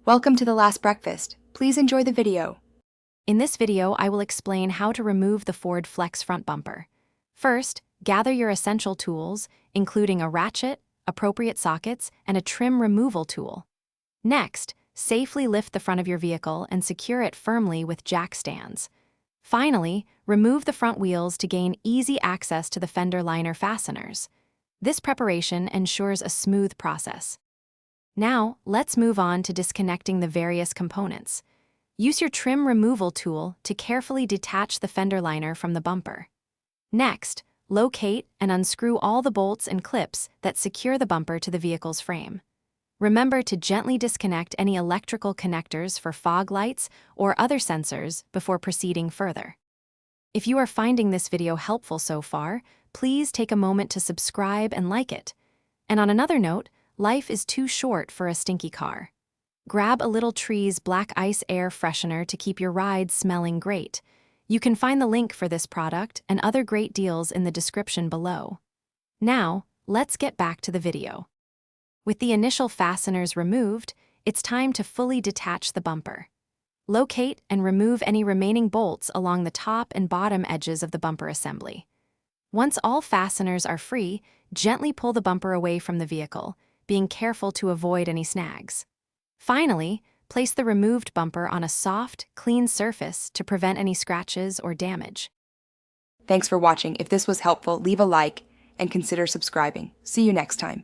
Welcome to The Last Breakfast. Please enjoy the video. In this video, I will explain how to remove the Ford Flex front bumper. First, gather your essential tools, including a ratchet, appropriate sockets, and a trim removal tool. Next, safely lift the front of your vehicle and secure it firmly with jack stands. Finally, remove the front wheels to gain easy access to the fender liner fasteners. This preparation ensures a smooth process. Now, let's move on to disconnecting the various components. Use your trim removal tool to carefully detach the fender liner from the bumper. Next, locate and unscrew all the bolts and clips that secure the bumper to the vehicle's frame. Remember to gently disconnect any electrical connectors for fog lights or other sensors before proceeding further. If you are finding this video helpful so far, please take a moment to subscribe and like it. And on another note, life is too short for a stinky car. Grab a Little Tree's Black Ice Air Freshener to keep your ride smelling great. You can find the link for this product and other great deals in the description below. Now, let's get back to the video. With the initial fasteners removed, it's time to fully detach the bumper. Locate and remove any remaining bolts along the top and bottom edges of the bumper assembly. Once all fasteners are free, gently pull the bumper away from the vehicle, being careful to avoid any snags. Finally, place the removed bumper on a soft, clean surface to prevent any scratches or damage. Thanks for watching. If this was helpful, leave a like and consider subscribing. See you next time.